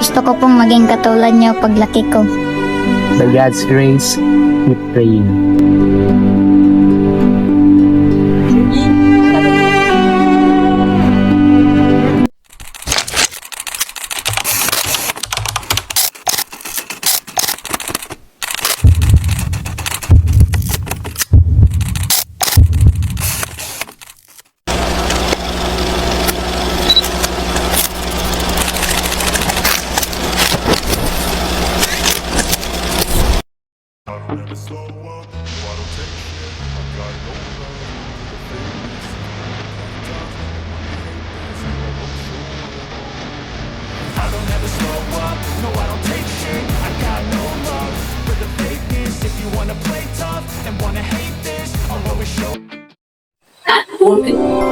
Gusto ko pong maging katulad niyo paglaki ko. By God's grace, keep praying.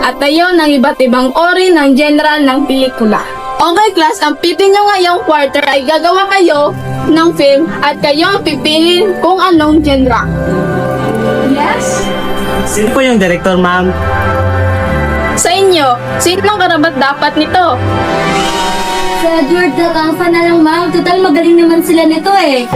At ayun ang iba't ibang ori ng general ng pelikula. Okay class, ang PT nyo ngayong quarter ay gagawa kayo ng film at kayo ang pipiliin kung anong genre. Yes? Sino po yung director, ma'am? Sa inyo, sinong karapat dapat nito? Sa Edward at Alpha na lang, ma'am. Total, magaling naman sila nito eh.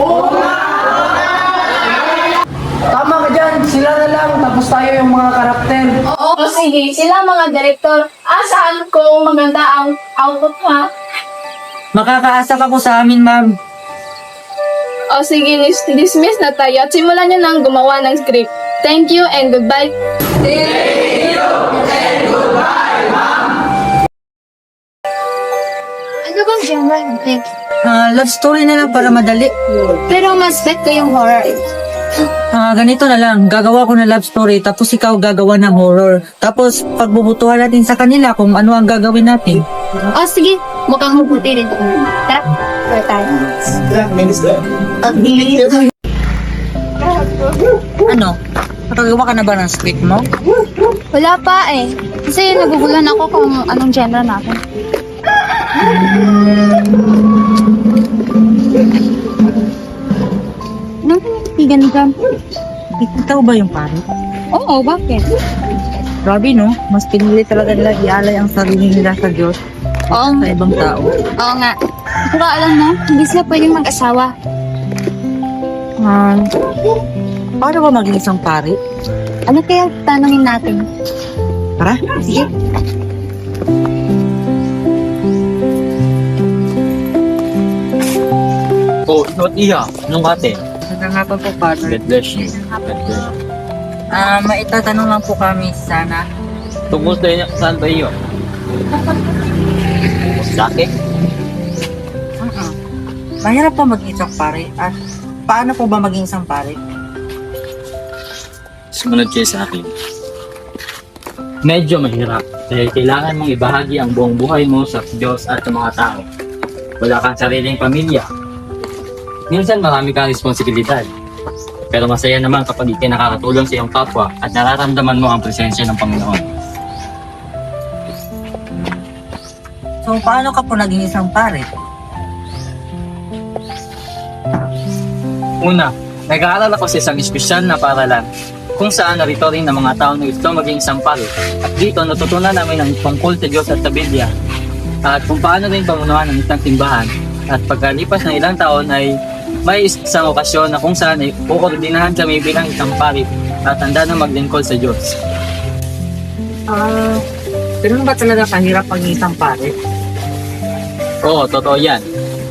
Tama ka dyan, sila na lang, tapos tayo yung mga karakter. Oo, sige, sila mga direktor. Asahan kung maganda ang output ha? Makakaasa ka po sa amin, ma'am. O sige, dismiss na tayo at simulan nyo nang gumawa ng script. Thank you and goodbye. Ano bang genre ng film? Love story na lang para madali. Pero mas bet ko yung horror. Ganito na lang, gagawa ko ng love story, tapos ikaw gagawa ng horror. Tapos, pagbubutuhan natin sa kanila kung ano ang gagawin natin. O sige, mukhang hubuti rin. Tara, for tayo. Ano? Nakagawa ka na ba ng script mo? Wala pa eh. Kasi naguguluhan ako kung anong genre natin. Anong pinitigan ka? Ikaw ba yung pare? Oo, bakit? Grabe no, mas pinili talaga nila ialay ang sarili nila sa Diyos Oo, sa ibang tao. oo nga. Pero alam mo, hindi sila pwedeng mag-asawa. Paano ba maging isang pare? Ano kaya tanongin natin? Tara. Sige. Oh, not iya. Anong ate? Nagkangapon po, partner. God bless you. God bless you. Maitatanong lang po kami sana. Tungkol saan ba iyo? Laki? Mahirap pa maging isang pare. At paano po ba maging isang pare? Sumunod kayo sa akin. Medyo mahirap dahil kailangan mong ibahagi ang buong buhay mo sa Diyos at sa mga tao. Wala kang sariling pamilya. Minsan marami kang responsibilidad. Pero masaya naman kapag ikay nakakatulong sa iyong kapwa at nararamdaman mo ang presensya ng Panginoon. So, paano ka po naging isang pare? Una, nag-aaral ako sa isang espesyal na paaralan kung saan narito rin ang mga tao na gusto maging isang pare. At dito natutunan namin ang tungkol sa Diyos at sa Biblia at kung paano rin pamunuan ng isang simbahan. At pagkalipas ng ilang taon ay may isang okasyon na kung saan ay kukoordinahan kami bilang isang pare at handa na maglingkod sa Diyos. Pero ba talaga kahirap maging isang pare? Oo, totoo yan.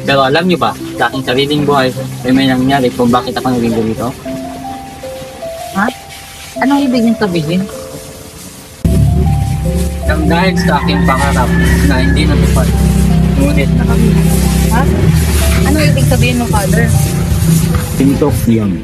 Pero alam niyo ba, sa aking sariling buhay ay may nangyari kung bakit ako naging ganito? Anong ibig niyong sabihin? Nang dahil sa aking pangarap na hindi natupad, ngunit nakabili. Ha? Ano ibig sabihin mo, Father? Pintok yan.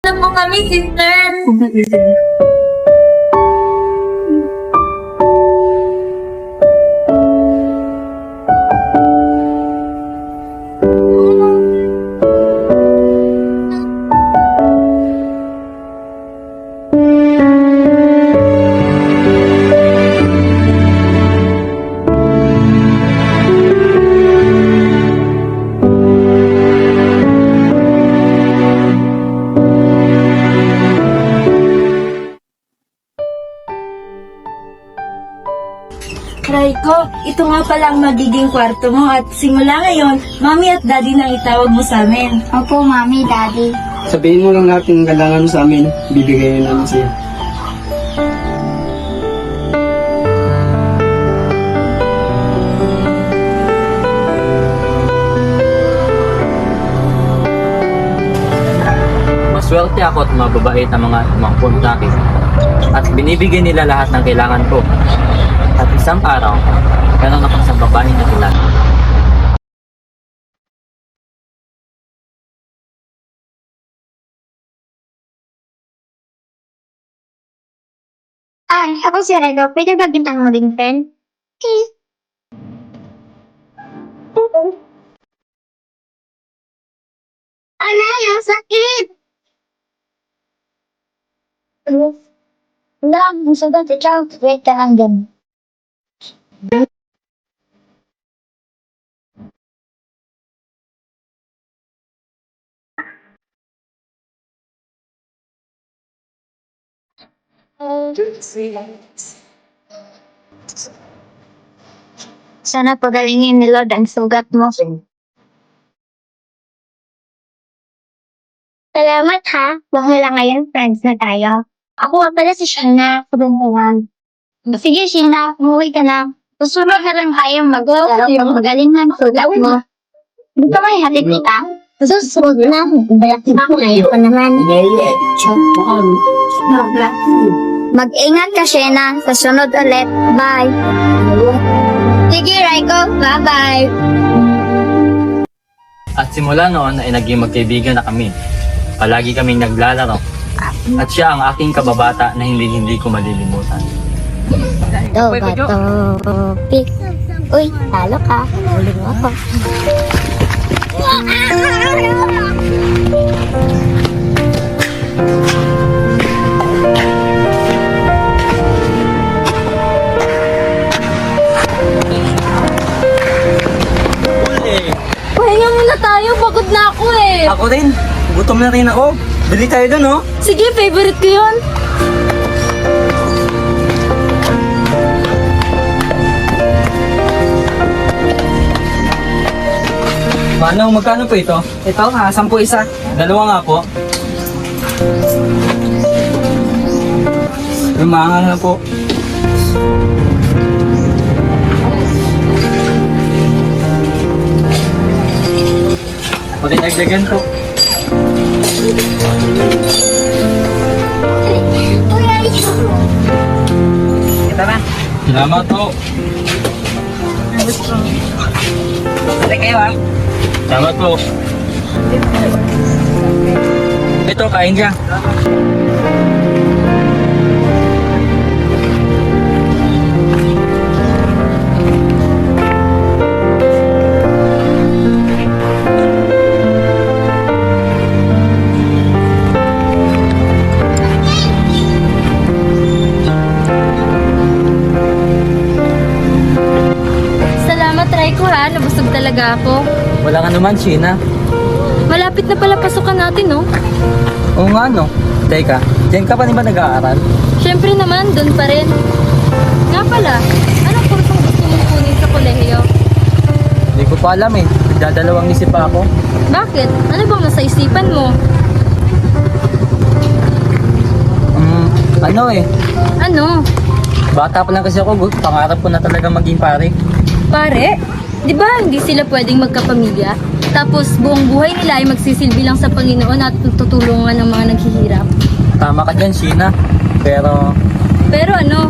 Alam mo kami, sister. Raiko, ito nga pala ang magiging kwarto mo at simula ngayon, Mami at Daddy nang itawag mo sa amin. Opo, Mami, Daddy. Sabihin mo lang lahat ng kailangan mo sa amin, bibigay na namin sa'yo. Maswerte ako at mababait ang mga tumangkon sa akin. At binibigyan nila lahat ng kailangan ko. At isang araw, meron ako sa babae na kilala. Ay, ako si Rego. Pwede ba bintang mo din pen? Okay. Alay, ang sakit! Wala, ang sagot. Ikaw, wait ka lang din. Sana pagalingin ni Lord ang sugat mo. Salamat ha. Wala ngayon, friends na tayo. Ako nga pala si Shana, kurungan. Sige, Shana, umuwi ka na. Susunod na lang tayo mag-laro yung magaling ng sugat mo. Di ba may hatid kita? Susunod na. Balakin ako ngayon pa naman. Mag-ingat ka, Shana. Sa sunod ulit. Bye. Sige, Raiko. Bye-bye. At simula noon ay naging magkaibigan na kami. Palagi kaming naglalaro. At siya ang aking kababata na hindi ko malilimutan. Bato, pick. Uy, talo ka. Uling mo ako. Pahinga muna tayo, pagod na ako eh. Ako rin, gutom na rin ako. Bili tayo dun, oh. Sige, favorite ko yun. Manong, magkano po ito? Ito, 10 isa. Dalawa nga po. Lumangan na po. Magdagdagan ko. Ito na. Salamat po. Balik kayo ha. Salamat po. Ito, kain ka. Salamat, Raiko ha. Nabusog talaga ako. Wala ka naman, Sheena. Malapit na pala pasukan natin, no? Oo nga, no. Teka, diyan ka pa rin ba nag-aaral? Siyempre naman, doon pa rin. Nga pala, anong kursong gusto mong kunin sa kolehiyo? Hindi ko pa alam eh. Nagdadalawang isip pa ako. Bakit? Ano bang nasa isipan mo? Ano eh. Ano? Bata pa lang kasi ako. Pangarap ko na talaga maging pare. Pare? Di ba hindi sila pwedeng magkapamilya? Tapos buong buhay nila ay magsisilbi lang sa Panginoon at tutulungan ng mga naghihirap. Tama ka dyan, Sheena. Pero... Pero ano?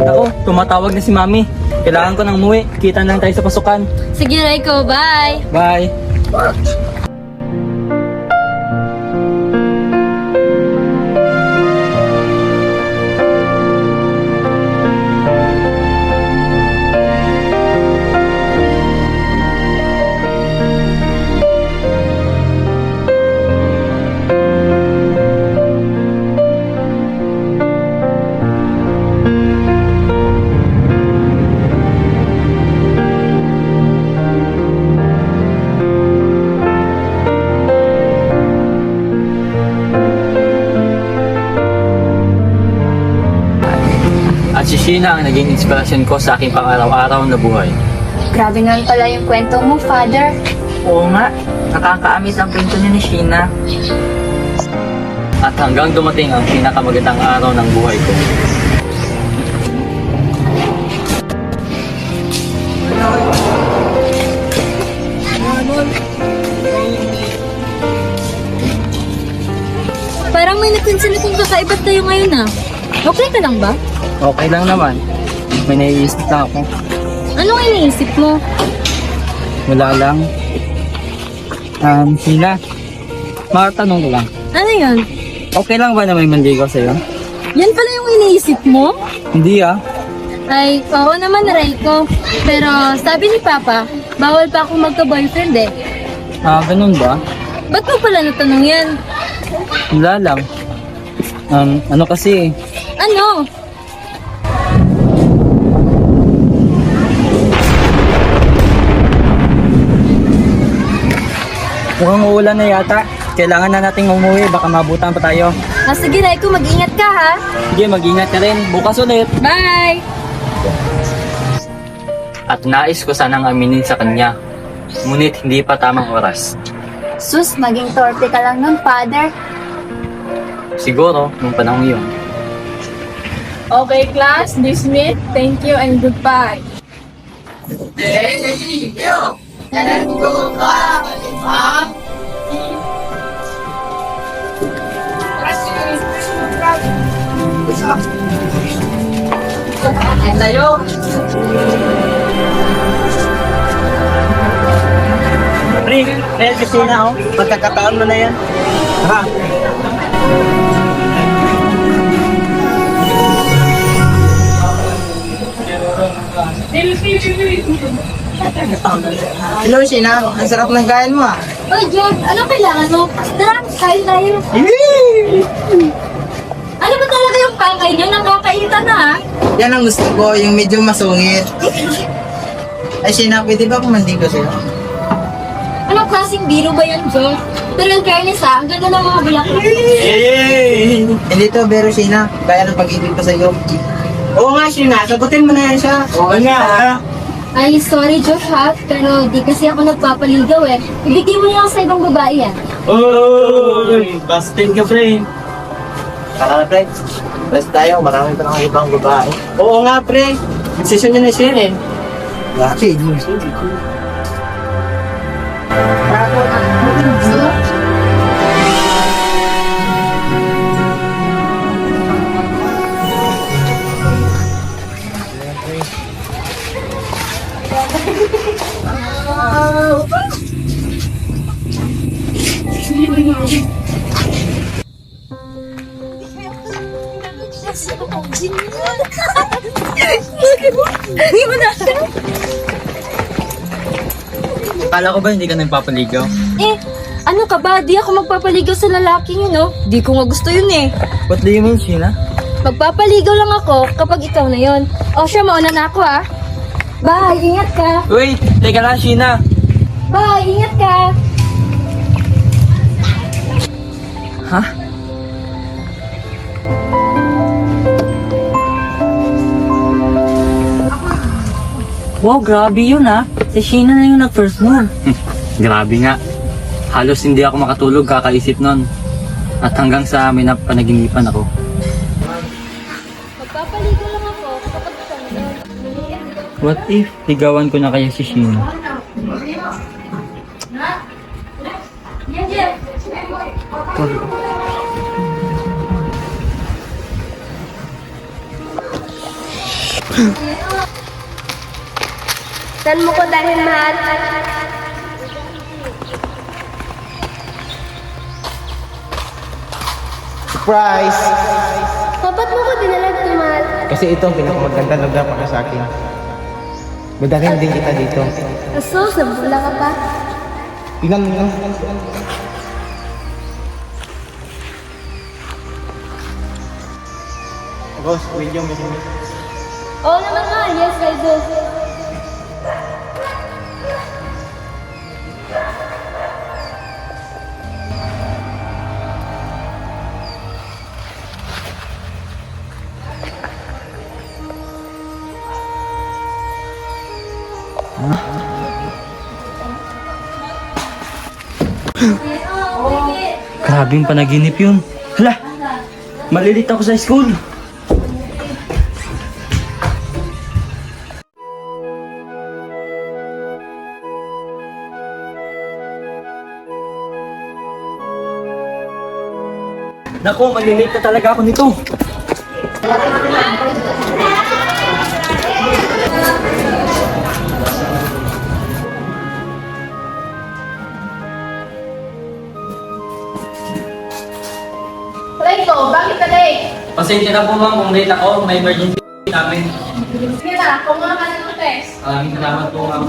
Ako, tumatawag na si Mami. Kailangan ko nang umuwi. Kita na lang tayo sa pasukan. Sige, Raiko, bye! Bye! At si Sheena ang naging inspirasyon ko sa aking pang-araw-araw na buhay. Grabe naman pala yung kwento mo, Father. Oo nga. Nakakaamis ang kwento ni Sheena. At hanggang dumating ang pinakamagandang araw ng buhay ko. Parang may napansin akong kakaiba tayo ngayon ah. Okay ka lang ba? Okay lang naman. May naiisip na ako. Anong iniisip mo? Wala lang. Sheena, makatanong ko lang. Ano yun? Okay lang ba na may manligaw sa'yo? Yan pala yung iniisip mo? Hindi ah. Ay, oo naman, Raiko. Pero sabi ni Papa, bawal pa akong magka-boyfriend eh. Ganun ba? Ba't mo pala natanong yan? Wala lang. Ano kasi, Ano? mukhang uulan na yata. Kailangan na nating umuwi, baka mabutan pa tayo. Sige, Raiko, mag-ingat ka ha. Sige, mag-ingat ka rin. Bukas ulit. Bye! At nais ko sanang aminin sa kanya. Ngunit hindi pa tamang oras. Sus, maging torpe ka lang nun, Father. Siguro, nung panahon yun. Okay, class, dismissed. Thank you and goodbye. Pre, kaya si Sheena, oh. Pagkakataon mo na yan. Ha? Hello, Sheena. Ang sarap ng kain mo, ah. Oy, John, ano kailangan mo? Tara, kain tayo. Ano ba talaga yung pangkay niyo? Nakakainta na ha? Yan ang gusto ko, yung medyo masungit. Ay, Sheena, pwede ba kumandig ko sa'yo? Anong klaseng biro ba yan, John? Pero in fairness ha, ang ganda ng mga bulaklak. Hindi to, pero Sheena, kaya ng pag-ibig ko sa'yo. Oo nga, Sheena, sagutin mo na yan siya. Oo nga, ha? Ay, sorry, Josh ha, pero di kasi ako nagpapaligaw eh. Ibigay mo lang sa ibang babae yan. Busted ka, pre. Tara na, pre. Rest tayo, marami pa ng ibang babae. Oo nga, pre. Decision niya na siya, eh. Bakit? Akala ko ba hindi ka nagpapaligaw? Eh, ano ka ba? Di ako magpapaligaw sa lalaking yun, no? Di ko nga gusto yun eh. What do you mean, Sheena? Magpapaligaw lang ako kapag ikaw na yun. O siya, mauna na ako ah. Bye, ingat ka. Wait! Teka lang, Sheena! Bye, ingat ka. Ha? Wow, grabe yun ah. Si Sheena na yung nag-first move. Grabe nga. Halos hindi ako makatulog kakaisip nun. At hanggang sa may napanaginipan ako. Magpapaligaw lang ako kapag ikaw na yun. What if ligawan ko na kaya si Sheena? Saan mo ko dahil mahal? Surprise! Ba't mo ko dinala dito, mahal? Kasi ito ang pinakamagandang lugar para sa akin. Madalhin din kita dito. So, sabula ka pa? Tingnan mo. Boss, video mo. Oo naman nga, yes I do. Grabing panaginip yun. Hala! Malilit ako sa school. Naku, malilit na talaga ako nito. Raito, bakit ka late? Pasensya na po ma'am kung late ako. May emergency namin. Sige na, kumuha ka ng test. Maraming salamat po ma'am.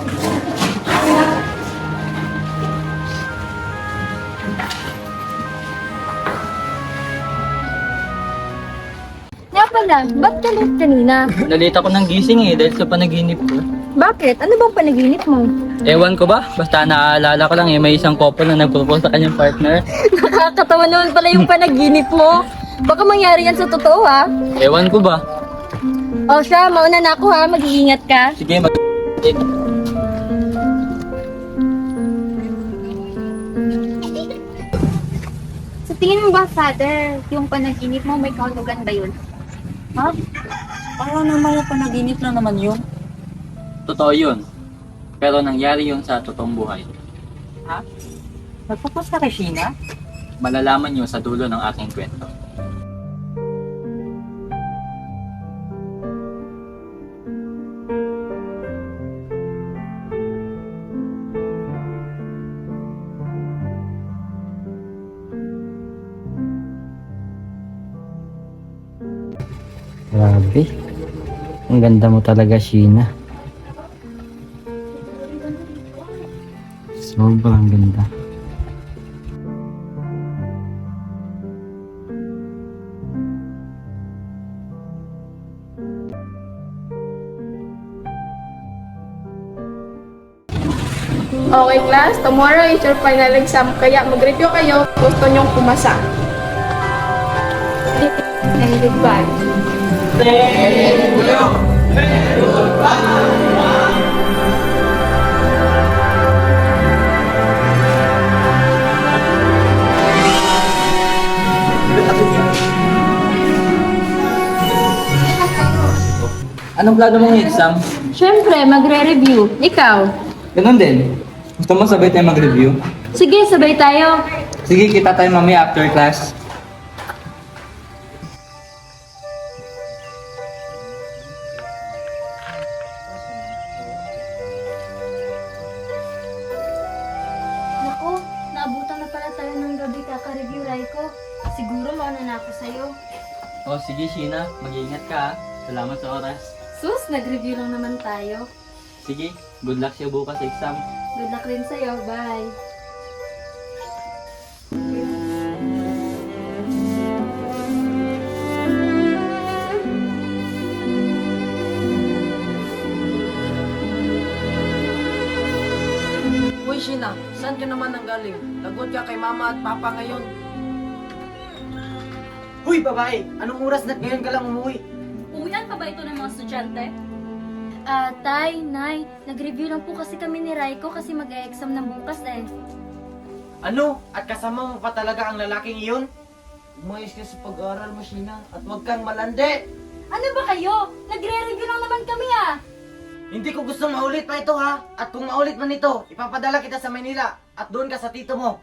Nga pala, ba't ka late kanina? Nalita ako ng gising dahil sa panaginip ko. Bakit? Ano bang panaginip mo? Ewan ko ba? Basta naaalala ko lang may isang couple na nagpropose sa kanyang partner. Nakakatawa naman pala yung panaginip mo. Baka mangyari yan sa totoo ha. Ewan ko ba? O siya, mauna na ako ha. Mag-iingat ka. Sige, Sa tingin mo ba, Father, yung panaginip mo may kahulugan ba yun? Ha? Parang naman yung panaginip lang naman yun. Totoo yun. Pero nangyari yun sa totoong buhay. Nagpapos ka kay Sheena? Malalaman nyo sa dulo ng aking kwento. Grabe. Ang ganda mo talaga, Sheena. Sobrang ganda. Okay class, tomorrow is your final exam kaya mag-review kayo kung gusto nyong pumasa. And goodbye. Ano anong plano mong exam? Siyempre, magre-review. Ikaw? Ganun din. Gusto mo sabay tayo mag-review? Sige, sabay tayo. Sige, kita tayo mamaya after class. Naku, naabutan na pala tayo ng gabi kaka-review, Raiko. Siguro mauna na ako sa'yo. O sige, Sheena. Mag-iingat ka ha. Salamat sa oras. Sus, nag-review lang naman tayo. Sige, good luck sa'yo bukas sa exam. Good luck rin sa'yo. Bye. Uy, Sheena, saan ka naman nanggaling? Lagot ka kay mama at papa ngayon. Huy, babae! Anong oras na ngayon ka lang umuwi? Uwian pa ba ito ng mga estudyante? Tay, Nay, nag-review lang po kasi kami ni Raiko kasi mag-e-exam na bukas eh. Ano? At kasama mo pa talaga ang lalaking iyon? Umayos ka sa pag-aaral mo, Sheena, at huwag kang malandi! Ano ba kayo? Nagre-review lang naman kami ah! Hindi ko gustong maulit pa ito ha. At kung maulit man ito, ipapadala kita sa Manila at doon ka sa tito mo.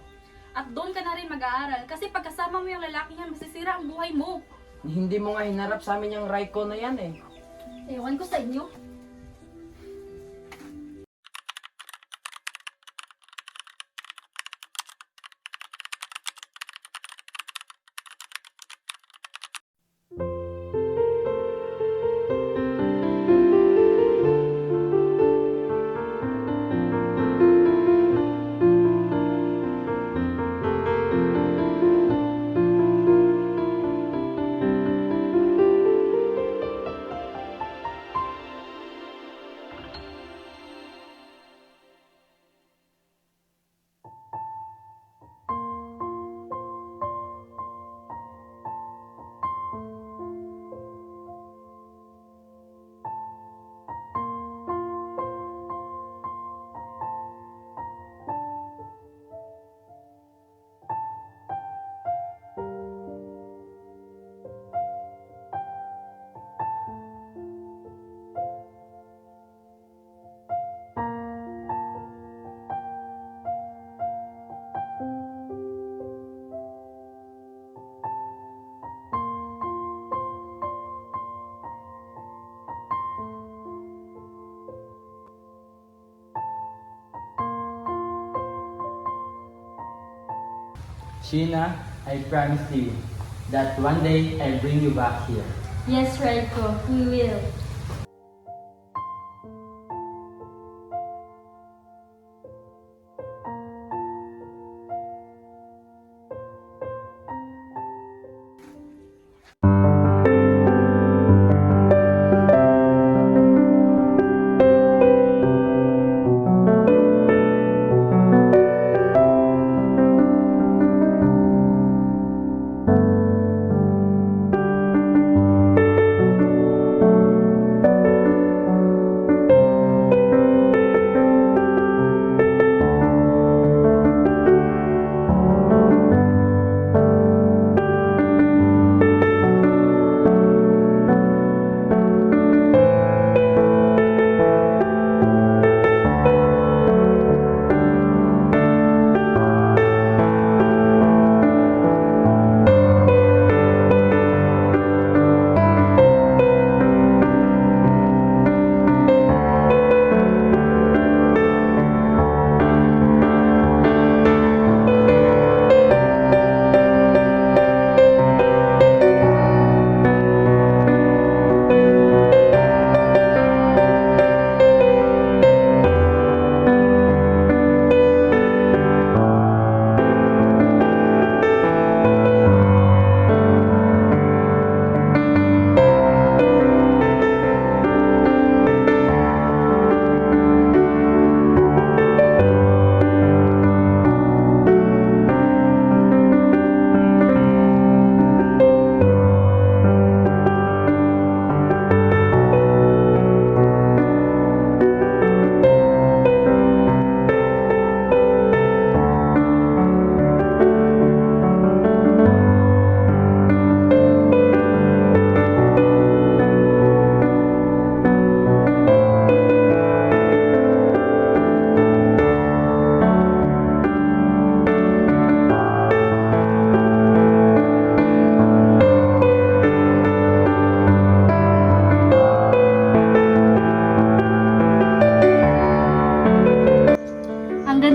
At doon ka na rin mag-aaral kasi pagkasama mo yung lalaki yan, masisira ang buhay mo. Hindi mo nga hinarap sa amin yung Raiko na yan eh. Ewan ko sa inyo. Sheena, I promise you that one day I'll bring you back here. Yes, Raiko, we will.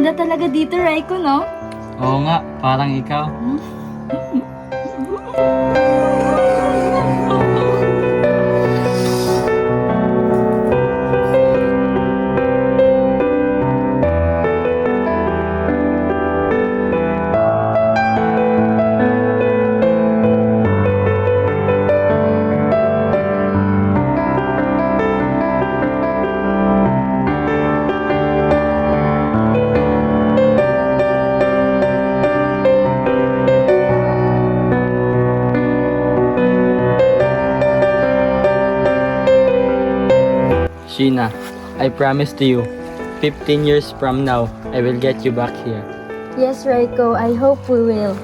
ganda talaga dito, Raiko, no? Oo nga, parang ikaw. Sheena, I promise to you, 15 years from now, I will get you back here. Yes, Raiko, I hope we will.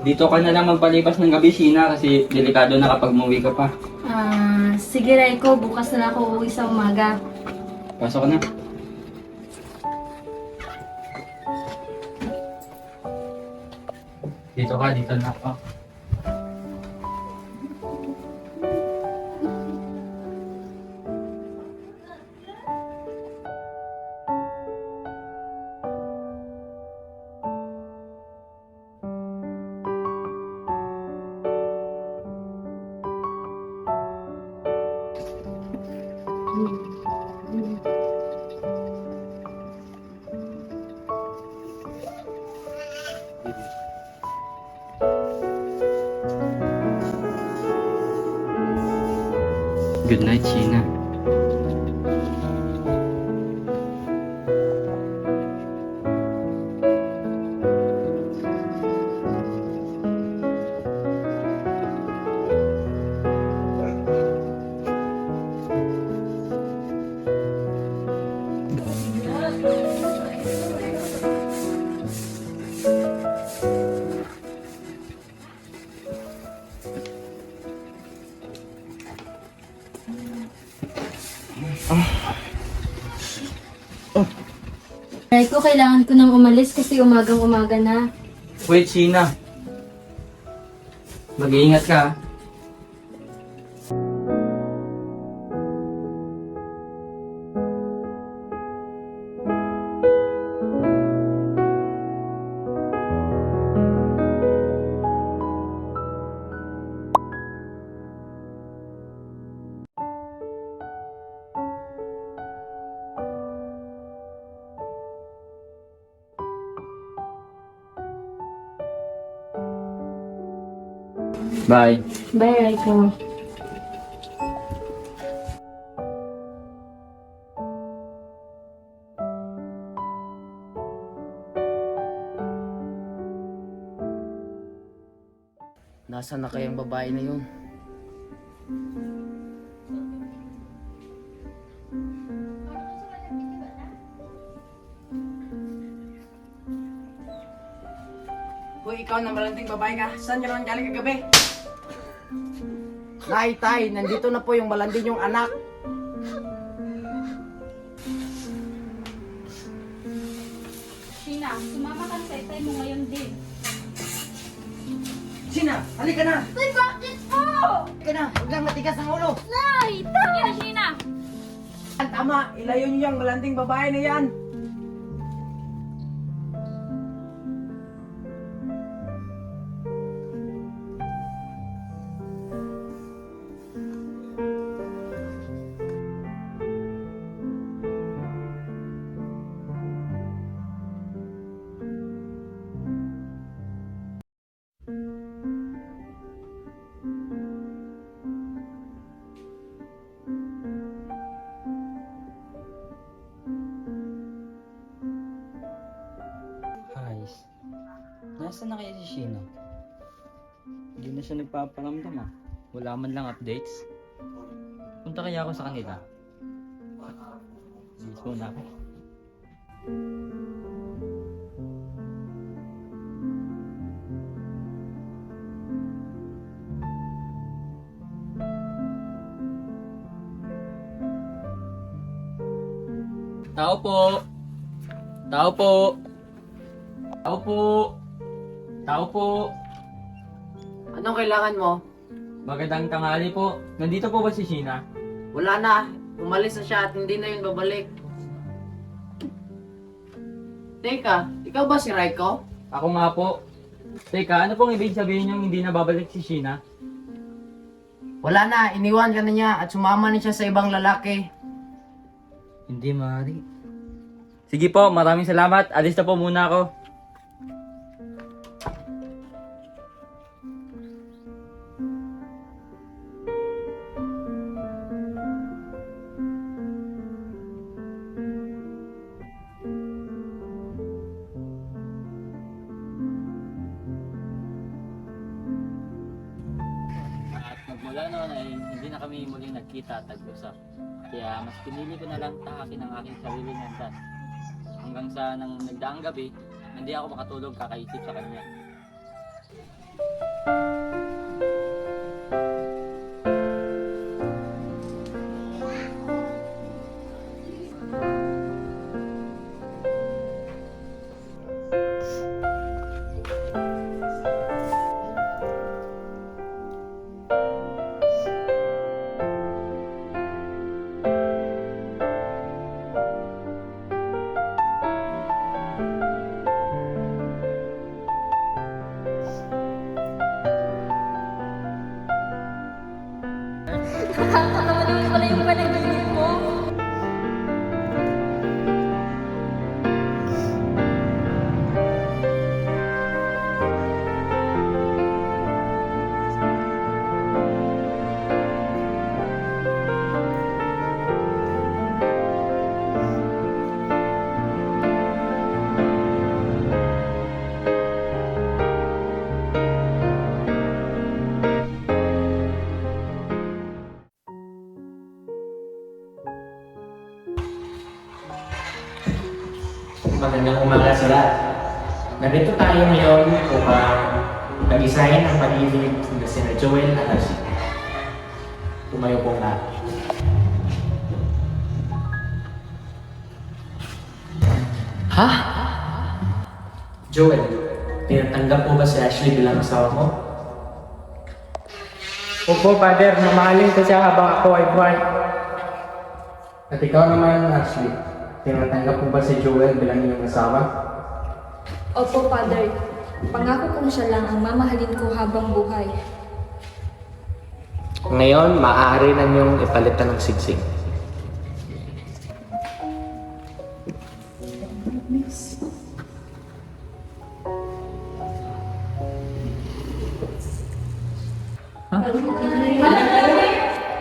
Dito ka na lang magpalipas ng gabi, Sheena, kasi delikado na kapag umuwi ka pa. Sige, Raiko, bukas na ako uuwi sa umaga. Pasok ka na. Dito na ako. Good night, Sheena. Raiko, kailangan ko nang umalis kasi umagang-umaga na. Wait, Sheena. Mag-iingat ka. Bye. Bye, Raiko. Nasaan na kayang babae na yun? Hoy, ikaw na malanting babae ka. Saan nyo naman galing kagabi? Nay, tay, nandito na po yung malanding yung anak. Sheena, sumama ka na sa itay mo ngayon din. Sheena, halika na! Ay, bakit po? Halika na! Huwag lang matigas ang ulo! Nay, sige na, Sheena. Tama, ilayo niyo yung malanding babae na yan! Nasaan na kaya si Sheena? Hindi na siya nagpaparamdam ah. Wala man lang updates. Punta kaya ako sa kanila. Bilis muna ako. Tao po! Tao po! Tao po! Tao po! Anong kailangan mo? Magandang tanghali po. Nandito po ba si Sheena? Wala na. Umalis na siya at hindi na yun babalik. Teka, ikaw ba si Raiko? Ako nga po. Teka, ano pong ibig sabihin yung hindi na babalik si Sheena? Wala na, iniwan ka na niya at sumama na siya sa ibang lalaki. Hindi maaari. Sige po, maraming salamat. Alis na po muna ako. At magmula noon ay hindi na kami muling nagkita at nag-usap. Kaya mas pinili ko na lang tahakin ang aking sariling landas. Hanggang sa nang nagdaang gabi, hindi ako makatulog kakaisip sa kanya. Nakakatawa pala yung panaginip mo. Magandang umaga sa lahat. Nandito tayo ngayon upang pag-isahin ang pag-ibig ng sina Joel at Ashley. Tumayo po nga. Ha? Joel, tinatanggap mo ba si Ashley bilang asawa mo? Opo, Father. Mamahalin ko siya habang ako ay buhay. At ikaw naman, Ashley, tinatanggap mo ba si Joel bilang iyong asawa? Opo, Father. Pangako kong siya lang ang mamahalin ko habang buhay. Ngayon, maaari na niyong ipalitan ng sigsig.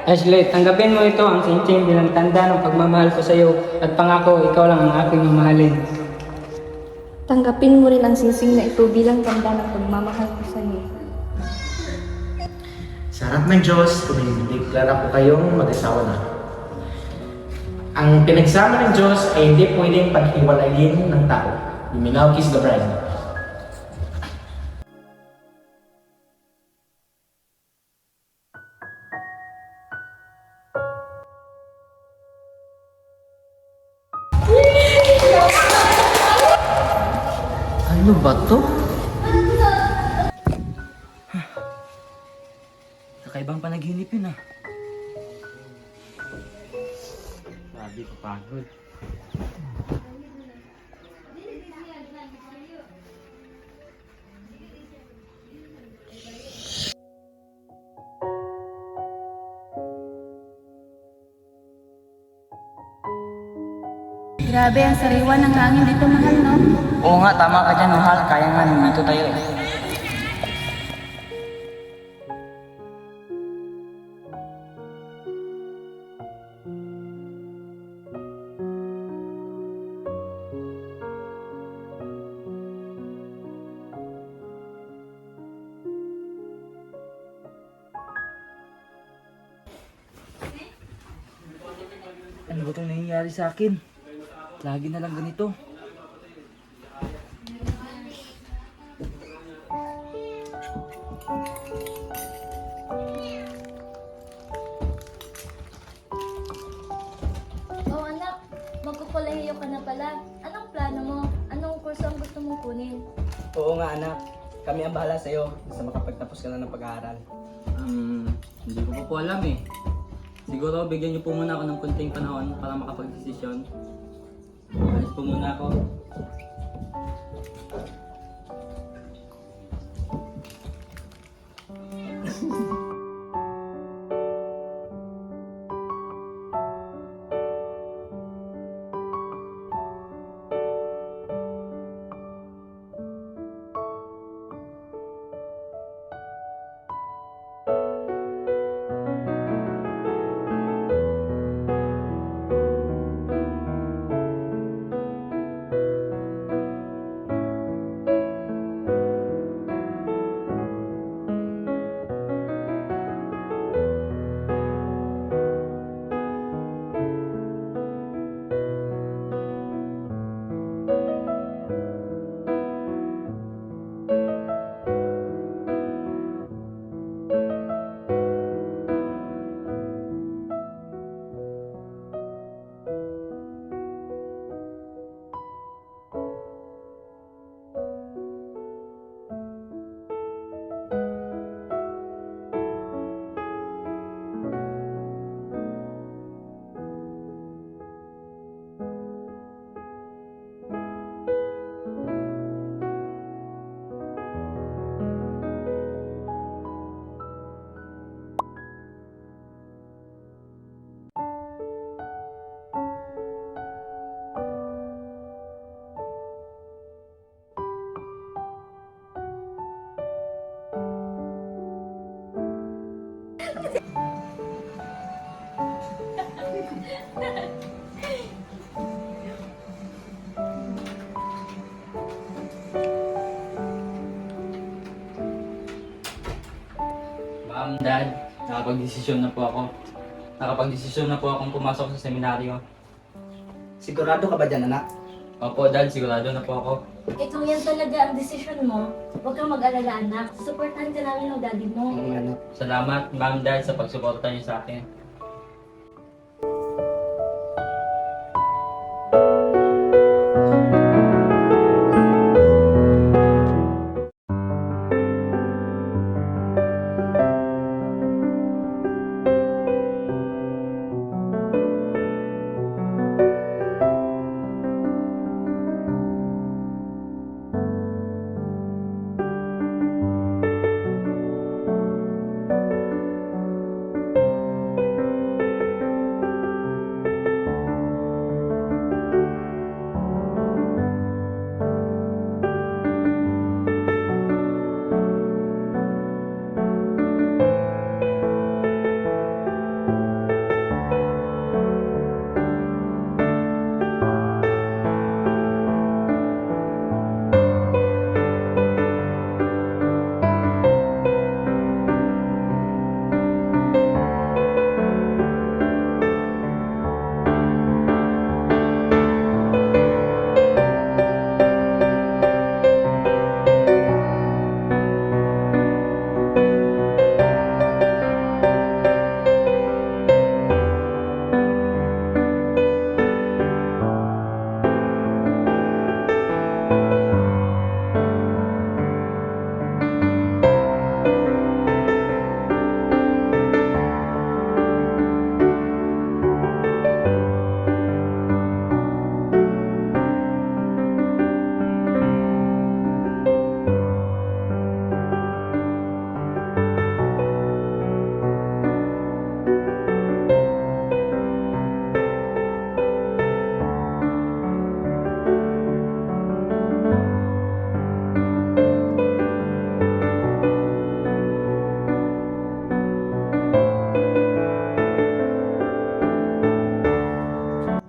Ashley, tanggapin mo ito ang cincin bilang tanda ng pagmamahal ko sa iyo at pangako ikaw lang ang aking mamahalin. Tanggapin mo rin ang singsing na ito bilang tanda ng pagmamahal ko sa iyo. Sa harap ng Diyos, kumideklara ko kayong mag-asawa na. Ang pinagsama ng Diyos ay hindi pwedeng paghiwalayin ng tao. You may now kiss the bride. Ano ba to? Kakaibang panaginip yun ah. Sabi ko pagod. Grabe ang sariwa ng hangin dito, mahal, no? Oo nga, tama ka dyan, mahal. Kaya nga, nandito tayo eh. Ano ba itong nangyayari sa akin? Lagi na lang ganito. Oh anak, magkukulehiyo ka na pala. Anong plano mo? Anong kurso ang gusto mong kunin? Oo nga anak, kami ang bahala sa'yo basta makapagtapos ka na ng pag-aaral. Hindi ko pa po alam eh. Siguro bigyan niyo po muna ako ng konting panahon para makapag-desisyon. Alis po muna ako. Ma'am, Dad, nakapag-desisyon na po ako. Nakapag-desisyon na po akong pumasok sa seminaryo. Sigurado ka ba dyan anak? Opo, Dad, sigurado na po ako. Kung yan talaga ang desisyon mo, huwag kang mag-alala anak. Supportan ka namin ng daddy mo. Oo nga anak. Salamat, Ma'am, Dad, sa pagsuporta niyo sa akin.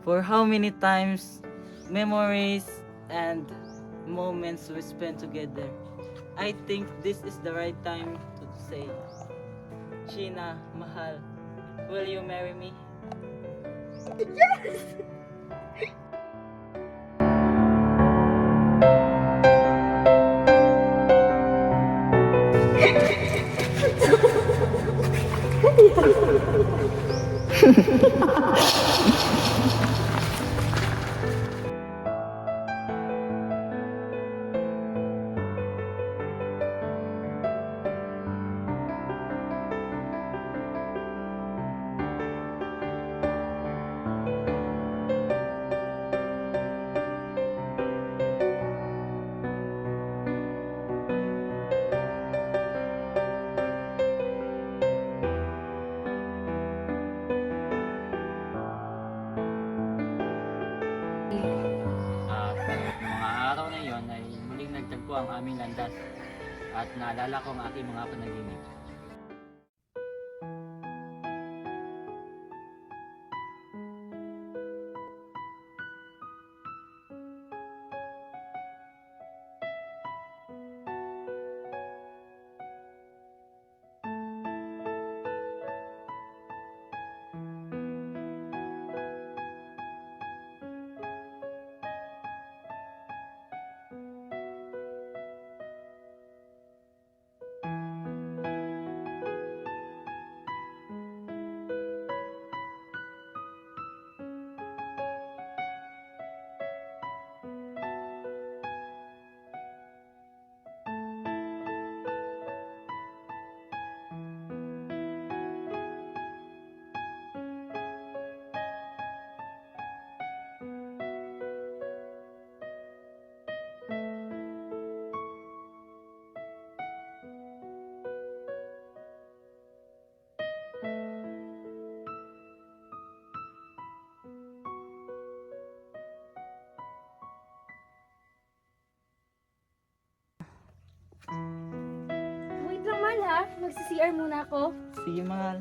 For how many times, memories and moments we spent together. I think this is the right time to say, Sheena, mahal, will you marry me? At mga araw na iyon ay muling nagtagpo ang aming landas at naalala ko ang aking mga panaginip. Wait lang, mahal ha. Magsi-CR muna ako. Sige, mahal.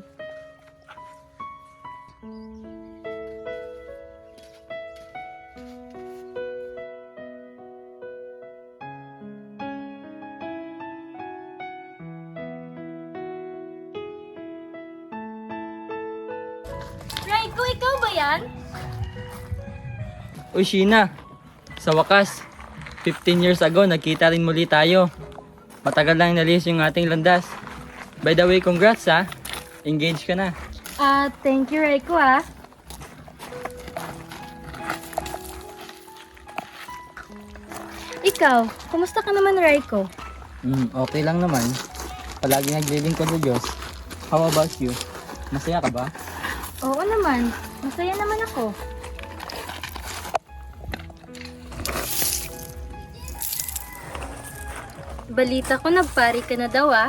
Raiko, ikaw ba yan? Uy, Sheena! Sa wakas, 15 years ago, nagkita rin muli tayo. Matagal lang nalihis yung ating landas. By the way, congrats ha! Engaged ka na. Thank you, Raiko ha. Ikaw, kumusta ka naman, Raiko? Okay lang naman. Palagi naglilingkod sa Diyos. How about you? Masaya ka ba? Oo naman, masaya naman ako. Balita ko nagpari ka na daw ah.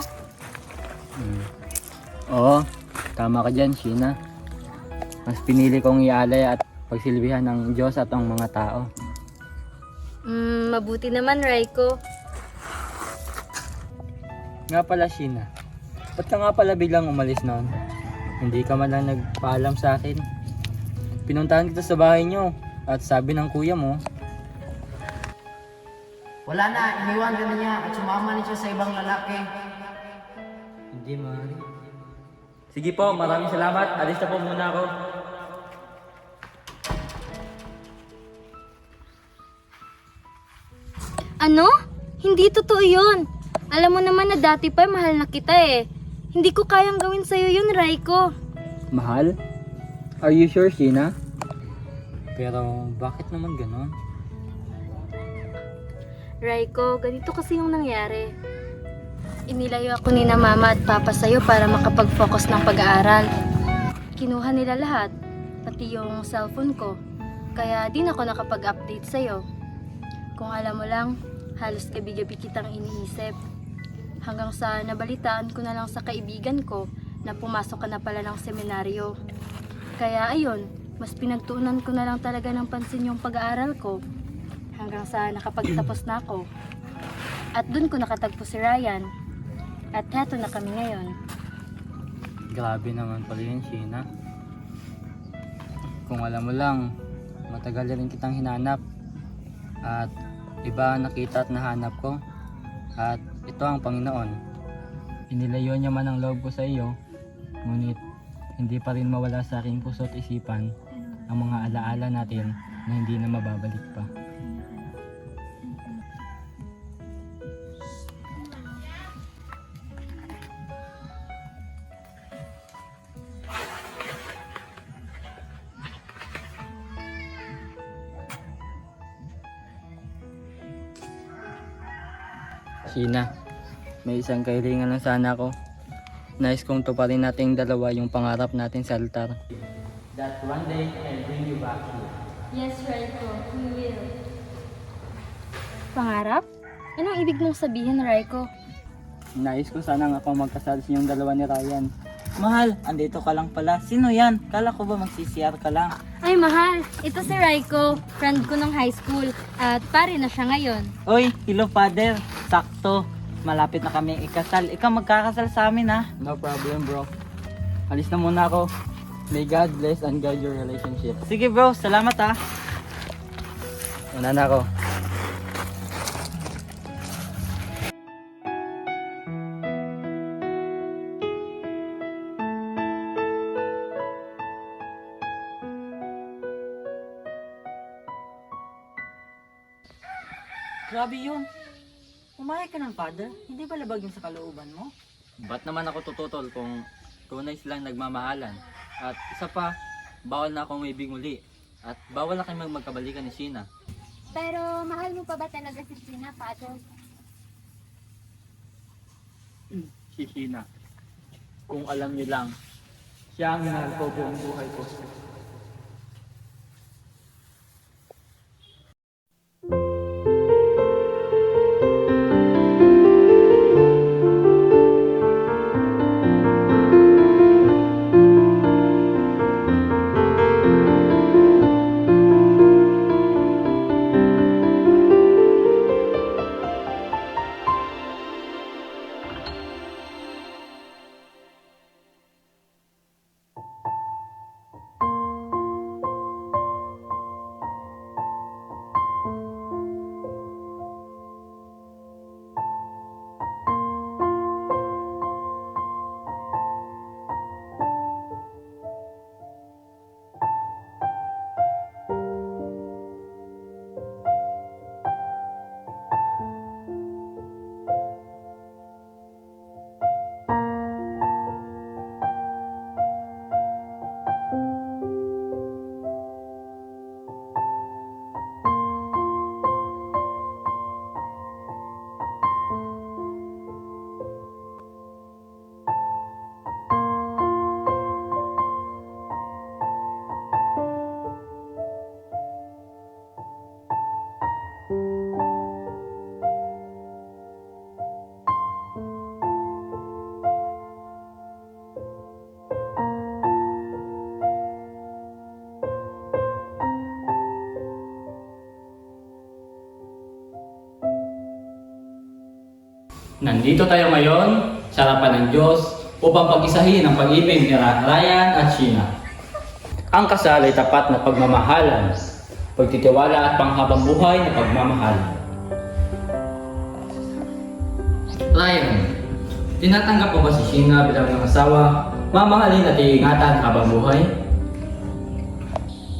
Oo, tama ka dyan, Sheena. Mas pinili kong ialay at pagsilbihan ng Diyos at ang mga tao. Mabuti naman, Raiko. Nga pala, Sheena. Ba't ka nga pala biglang umalis noon? Hindi ka man lang nagpaalam sa akin. Pinuntahan kita sa bahay nyo at sabi ng kuya mo, Wala na, iniwan ka na niya at sumama na siya sa ibang lalaki. hindi maaari. Sige po, maraming salamat. Alis na po muna ako. Ano? Hindi totoo yun. Alam mo naman na dati pa mahal na kita eh. Hindi ko kayang gawin sa'yo yun, Raiko. Mahal? Are you sure, Sheena? Pero bakit naman ganon? Raiko, ganito kasi yung nangyari. Inilayo ako ni na mama at papa sa'yo para makapag-focus ng pag-aaral. Kinuha nila lahat, pati yung cellphone ko. Kaya di na ako nakapag-update sa'yo. Kung alam mo lang, halos gabi-gabi kitang iniisip. Hanggang sa nabalitaan ko na lang sa kaibigan ko na pumasok ka na pala ng seminaryo. Kaya ayun, mas pinagtuunan ko na lang talaga ng pansin yung pag-aaral ko. Hanggang sa nakapagtapos na ako. At dun ko nakatagpo si Ryan. At heto na kami ngayon. Grabe naman pala yun, Sheena. Kung alam mo lang, matagal na rin kitang hinanap. At iba nakita at nahanap ko. At ito ang Panginoon. Inilayo niya man ang loob ko sa iyo, ngunit hindi pa rin mawala sa aking puso at isipan ang mga alaala natin na hindi na mababalik pa. Sheena, may isang kahilingan lang sana ako. Nais kong tuparin nating dalawa yung pangarap natin sa altar. That one day I'll bring you back here. Yes, Raiko, we will. Pangarap? Anong ibig mong sabihin, Raiko? Nais ko sana nga pang magkasal sa inyong dalawa ni Ryan. Mahal, andito ka lang pala. Sino yan? Kala ko ba magsisiyar ka lang? Ay, mahal. Ito si Raiko, friend ko nung high school. At pare na siya ngayon. Oy, hello father. Sakto. Malapit na kami ikasal. Ikaw magkakasal sa amin ha. No problem, bro. Alis na muna ako. May God bless and guide your relationship. Sige bro, salamat ha. Una na ako. Grabe yun. Umayag ka ng father. Hindi ba labag yung sa kalooban mo? Ba't naman ako tututol kung tunay silang nagmamahalan? At isa pa, bawal na akong maibig muli. At bawal na kayong magkabalikan ni Sheena. Pero mahal mo pa ba talaga si Sheena, Father? Si Sheena. Kung alam niyo lang, siya ang minahal ko buong buhay ko. Nandito tayo ngayon sa harapan ng Diyos upang pag-isahin ang pag-ibig ni Ryan at Sheena. Ang kasal ay tapat na pagmamahalan, pagtitiwala at panghabang buhay na pagmamahal. Ryan, tinatanggap mo ba si Sheena bilang iyong asawa, mamahalin at iingatan habang buhay?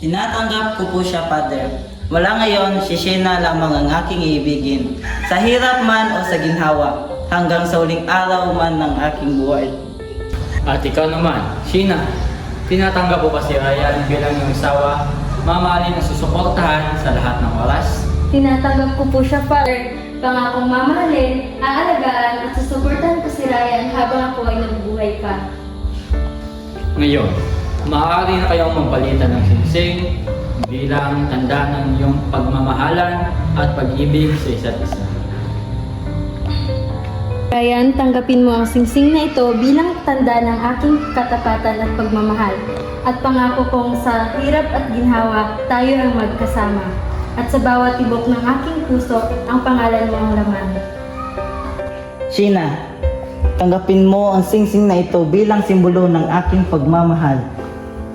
Tinatanggap ko po siya, Father. Mula ngayon, si Sheena lamang ang aking iibigin. Sa hirap man o sa ginhawa, hanggang sa uling araw man ng aking buhay. At ikaw naman, Sheena, tinatanggap mo ba si Ryan bilang iyong asawa, mamahalin at susuportahan sa lahat ng oras? Tinatanggap ko po siya, Father. Pangakong mamahalin, aalagaan at susuportahan ko si Ryan habang ako ay nabubuhay pa. Ngayon, maaari na kayong magpalitan ng singsing bilang tanda ng iyong pagmamahalan at pag-ibig sa isa't isa. Ryan, tanggapin mo ang singsing na ito bilang tanda ng aking katapatan at pagmamahal. At pangako kong sa hirap at ginhawa, tayo ang magkasama. At sa bawat tibok ng aking puso, ang pangalan mo ang laman. Sheena, tanggapin mo ang singsing na ito bilang simbolo ng aking pagmamahal.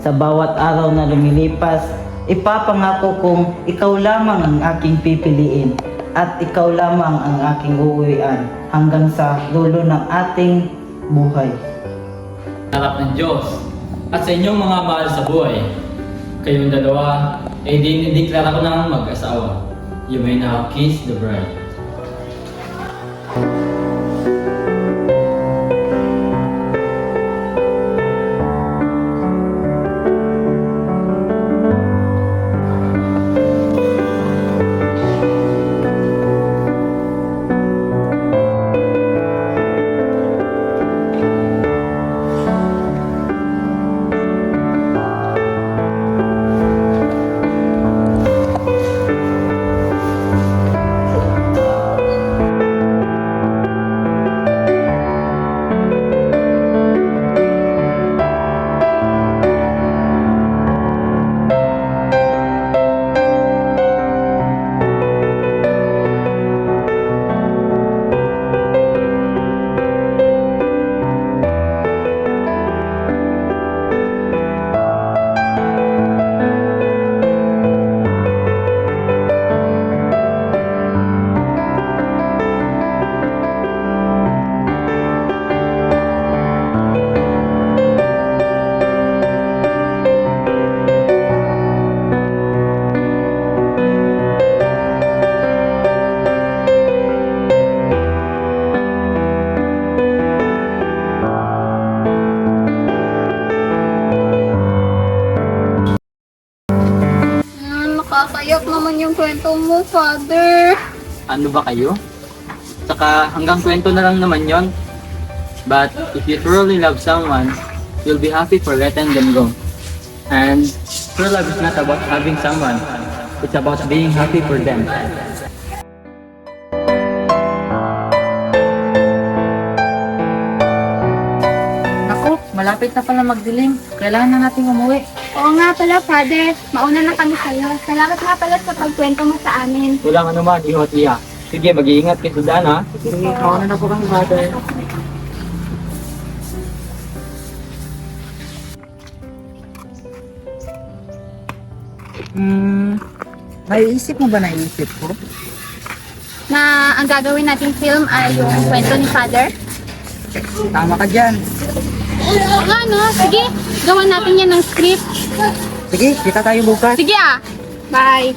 Sa bawat araw na lumilipas, ipapangako kong ikaw lamang ang aking pipiliin at ikaw lamang ang aking uuwian hanggang sa dulo ng ating buhay. Harap ng Diyos at sa inyong mga mahal sa buhay, kayong dalawa, eh dinideklara ko na mag-asawa. You may now kiss the bride. Nakakayak naman yung kwento mo, Father. Ano ba kayo? Saka hanggang kwento na lang naman yon. But if you truly love someone, you'll be happy for letting them go. And true love is not about having someone. It's about being happy for them. Naku, malapit na pala magdilim. Kailangan na nating umuwi. Oo nga pala, Father. Mauna na kami sa'yo. Salamat nga pala sa pagkwento mo sa amin. Walang anuman, Iho at Iya. Sige, mag-iingat kayo sa daan, ha? Sige, mauna na po kami, Father. Naiisip mo ba naiisip ko? Na ang gagawin nating film ay yung kwento ni Father. Tama ka dyan. Oo nga, no? Sige, gawan natin yan ng script. Sige, kita tayo bukas. Sige ah. Bye.